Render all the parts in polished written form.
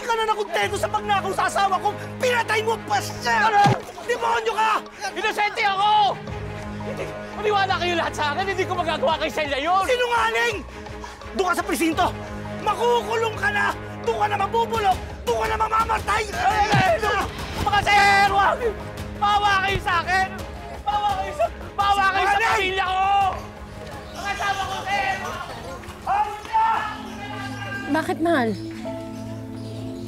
ka na nakontento sa pagnakaw sa asawa ko, pinatay mo pa siya! Ano? Demonyo ka! Inosente ako! Maniwala kayo lahat sa akin, hindi ko magagawa kay Celia yun! Sinungaling! Doon ka sa presinto! Makukulong ka na! Doon ka na mabubulok! Doon ka na mamamatay! Mga sir! Wag! Bawa kayo sa akin! Bawa kayo sa pamilya ko! Mga asawa ko, sir! Bakit, mahal?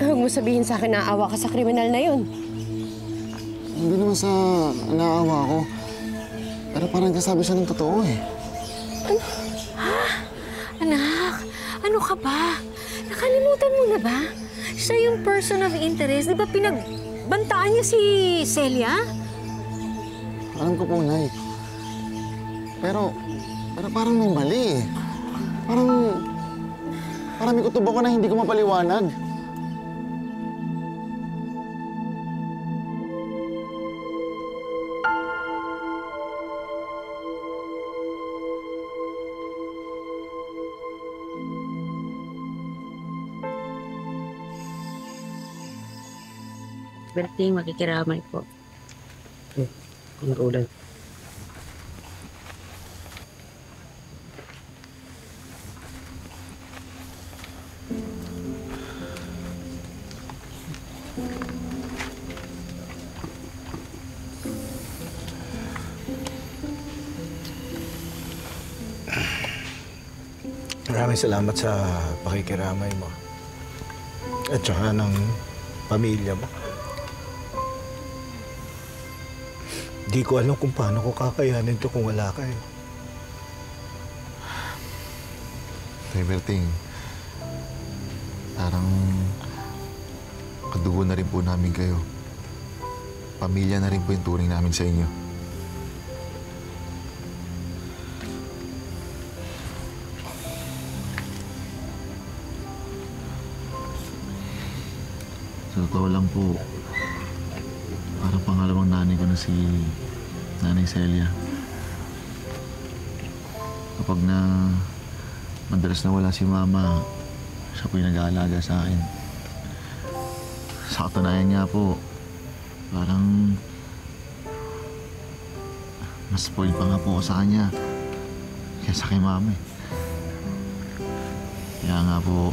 Huwag mo sabihin sa akin na aawa ka sa kriminal na yun. Hindi naman sa naawa ko. Pero parang kasabi siya ng totoo eh. Ano? Ha? Anak, ano ka ba? Nakalimutan mo na ba? Siya yung person of interest. Di ba pinagbantaan niya si Celia? Alam ko po, Nay. Pero parang may mali eh. Parang may kutubo ko na hindi ko mapaliwanag. Berting, makikiramay po. Ang ulan. Maraming salamat sa pakikiramay mo. At saka ng pamilya mo. Di ko alam kung paano ko kakayanin to kung wala ka eh. Tay Berting, parang kadugo na rin po namin kayo. Pamilya na rin po yung turing namin sa inyo. Sa totoo lang po, parang pangalawang nanay ko na si Nanay Celia. Kapag madalas na wala si Mama, siya po yung nag-aalaga sa akin. Sa katunayan niya po, parang mas spoiled pa nga po ako sa kanya kaysa kay Mama eh. Kaya nga po,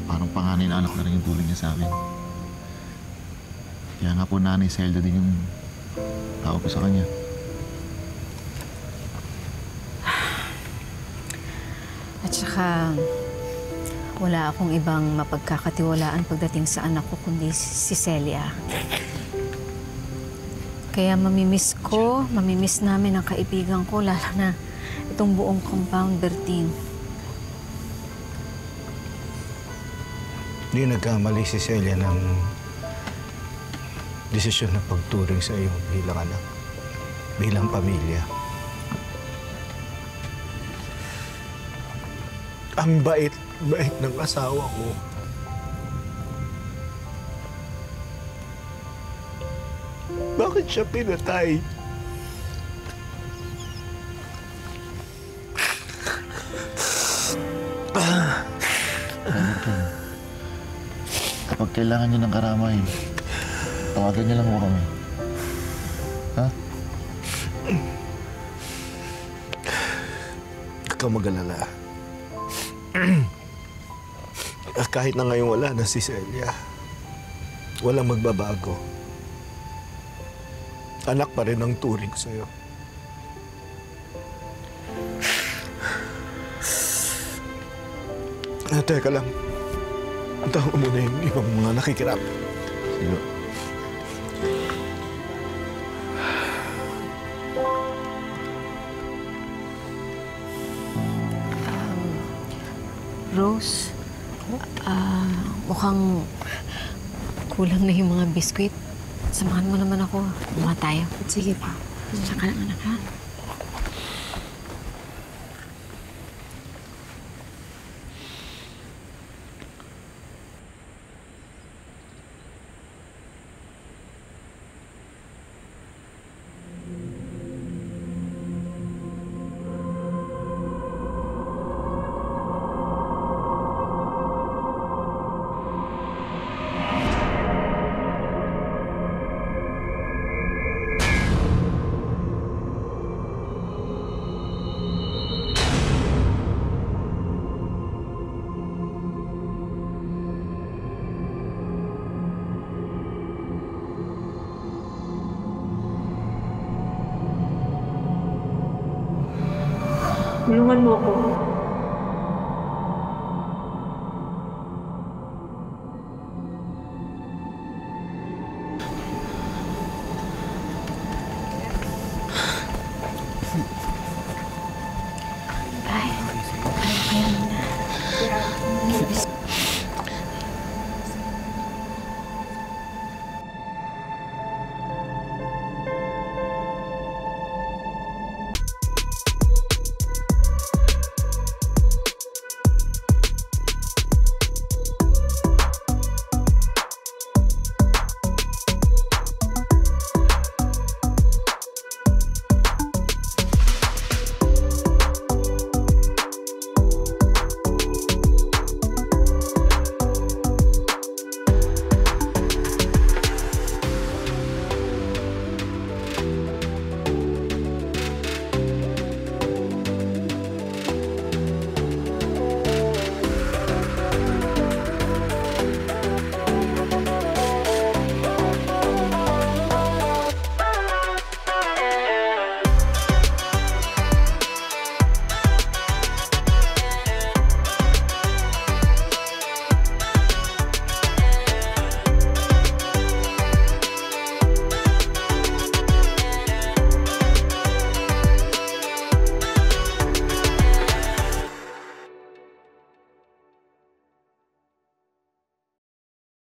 parang panganay na anak na rin yung tulong niya sa akin. Kaya nga po Nanay Zelda din yung tao ko sa kanya. At saka, wala akong ibang mapagkakatiwalaan pagdating sa anak ko kundi si Celia. Kaya mamimiss namin ang kaibigan ko, lalo na itong buong compound, Berting. Hindi nagkamali si Celia ng desisyon na pagturing sa iyo bilang anak, bilang pamilya. Ang bait ng asawa ko. Bakit siya pinatay? Kapag kailangan niyo ng karamay, tawagan niyo lang mo kami. Ha? Huwag kang mag-alala. Kahit na ngayon wala na si Celia, walang magbabago. Anak pa rin ang turing sa'yo. Teka lang. Puntahan ko muna yung ibang mga nakikirap. Sige. Rose, mukhang kulang na yung mga biskwit. Samahan mo naman ako. Buha tayo. Sige pa. Tsaka lang, anak, ha? Tulungan mo ko.